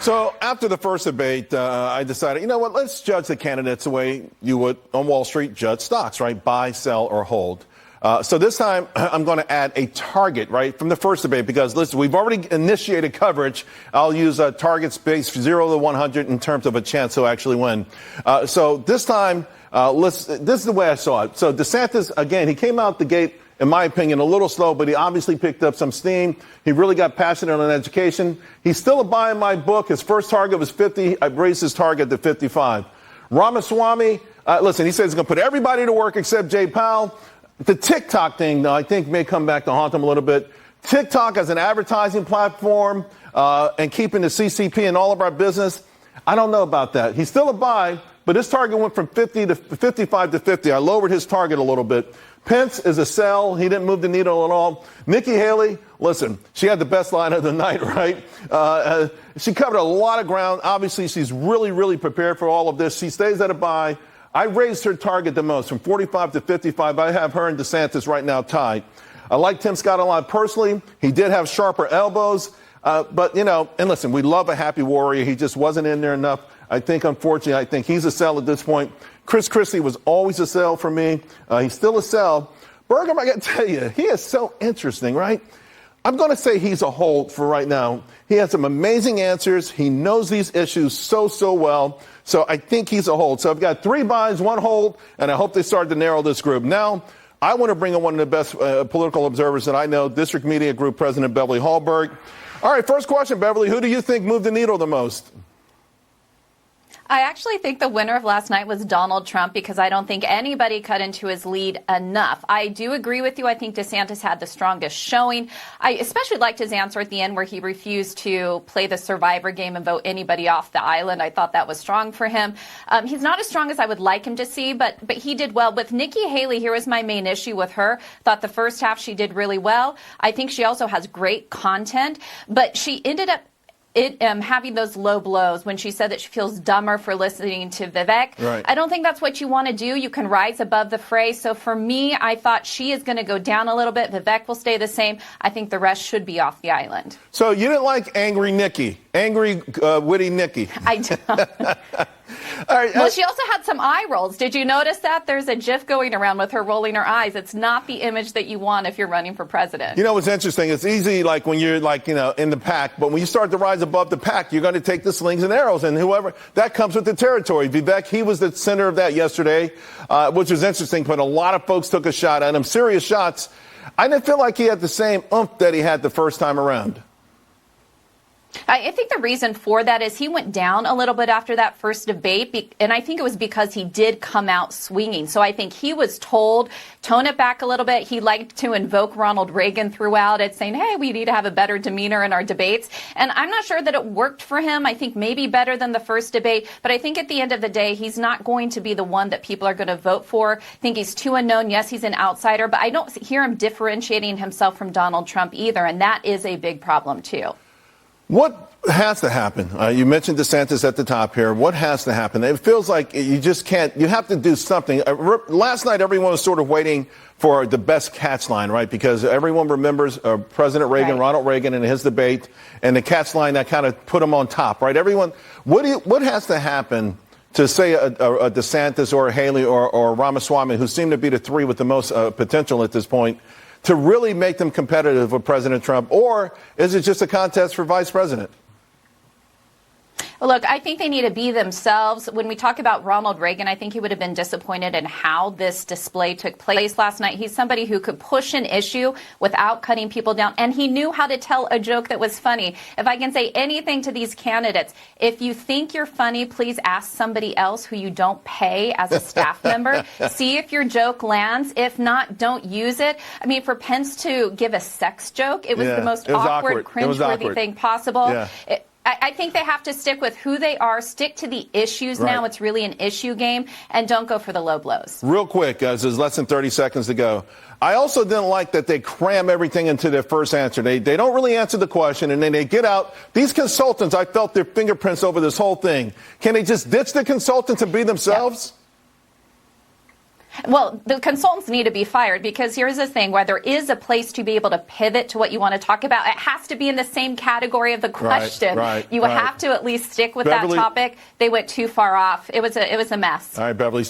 So after the first debate, I decided, you know what, let's judge the candidates the way you would on Wall Street judge stocks, right? Buy, sell, or hold. So this time I'm going to add a target, right, from the first debate, because listen, we've already initiated coverage. I'll use targets based 0 to 100 in terms of a chance to actually win. So this time, this is the way I saw it. So DeSantis, again, he came out the gate, in my opinion, a little slow, but he obviously picked up some steam. He really got passionate on education. He's still a buy in my book. His first target was 50. I raised his target to 55. Ramaswamy, listen, he says he's going to put everybody to work except Jay Powell. The TikTok thing, though, I think may come back to haunt him a little bit. TikTok as an advertising platform and keeping the CCP in all of our business, I don't know about that. He's still a buy, but his target went from 50 to 55 to 50. I lowered his target a little bit. Pence is a sell. He didn't move the needle at all. Nikki Haley, listen, she had the best line of the night, right? She covered a lot of ground. Obviously, she's really, really prepared for all of this. She stays at a buy. I raised her target the most, from 45 to 55. I have her and DeSantis right now tied. I like Tim Scott a lot personally. He did have sharper elbows. But, you know, and listen, we love a happy warrior. He just wasn't in there enough. I think, unfortunately, he's a sell at this point. Chris Christie was always a sell for me. He's still a sell. Burgum, I got to tell you, he is so interesting, right? I'm going to say he's a hold for right now. He has some amazing answers. He knows these issues so well. So I think he's a hold. So I've got 3 buys, 1 hold, and I hope they start to narrow this group. Now, I want to bring in one of the best political observers that I know, District Media Group President Beverly Hallberg. All right, first question, Beverly. Who do you think moved the needle the most? I actually think the winner of last night was Donald Trump, because I don't think anybody cut into his lead enough. I do agree with you. I think DeSantis had the strongest showing. I especially liked his answer at the end where he refused to play the survivor game and vote anybody off the island. I thought that was strong for him. He's not as strong as I would like him to see, but he did well. With Nikki Haley, here was my main issue with her. Thought the first half she did really well. I think she also has great content, but she ended up having those low blows when she said that she feels dumber for listening to Vivek. Right. I don't think that's what you want to do. You can rise above the fray. So for me, I thought she is going to go down a little bit. Vivek will stay the same. I think the rest should be off the island. So you didn't like angry Nikki, witty Nikki. I don't. All right, well, she also had some eye rolls. Did you notice that? There's a GIF going around with her rolling her eyes. It's not the image that you want if you're running for president. You know what's interesting? It's easy, like when you're in the pack, but when you start to rise above the pack, you're going to take the slings and arrows, and whoever that comes with the territory. Vivek, he was the center of that yesterday, which was interesting. But a lot of folks took a shot at him, serious shots. I didn't feel like he had the same oomph that he had the first time around. I think the reason for that is he went down a little bit after that first debate, and I think it was because he did come out swinging. So I think he was told, tone it back a little bit. He liked to invoke Ronald Reagan throughout it, saying, hey, we need to have a better demeanor in our debates. And I'm not sure that it worked for him. I think maybe better than the first debate. But I think at the end of the day, he's not going to be the one that people are going to vote for. I think he's too unknown. Yes, he's an outsider, but I don't hear him differentiating himself from Donald Trump either. And that is a big problem, too. What has to happen? You mentioned DeSantis at the top here. What has to happen? It feels like you just can't. You have to do something. Last night, everyone was sort of waiting for the best catch line, right? Because everyone remembers President Reagan, right. Ronald Reagan, and his debate, and the catch line that kind of put him on top, right? Everyone. What has to happen to say a DeSantis or a Haley or Ramaswamy, who seem to be the 3 with the most potential at this point, to really make them competitive with President Trump? Or is it just a contest for vice president? Look, I think they need to be themselves. When we talk about Ronald Reagan, I think he would have been disappointed in how this display took place last night. He's somebody who could push an issue without cutting people down, and he knew how to tell a joke that was funny. If I can say anything to these candidates, if you think you're funny, please ask somebody else who you don't pay as a staff member. See if your joke lands. If not, don't use it. I mean, for Pence to give a sex joke, it was the most awkward, cringeworthy thing possible. Yeah. I think they have to stick with who they are, stick to the issues now. It's really an issue game, and don't go for the low blows. Real quick, guys, there's less than 30 seconds to go. I also didn't like that they cram everything into their first answer. They don't really answer the question, and then they get out. These consultants, I felt their fingerprints over this whole thing. Can they just ditch the consultants and be themselves? Yeah. Well, the consultants need to be fired because here's the thing, where there is a place to be able to pivot to what you want to talk about, it has to be in the same category of the question. You have to at least stick with Beverly, that topic. They went too far off. It was a mess. All right, Beverly.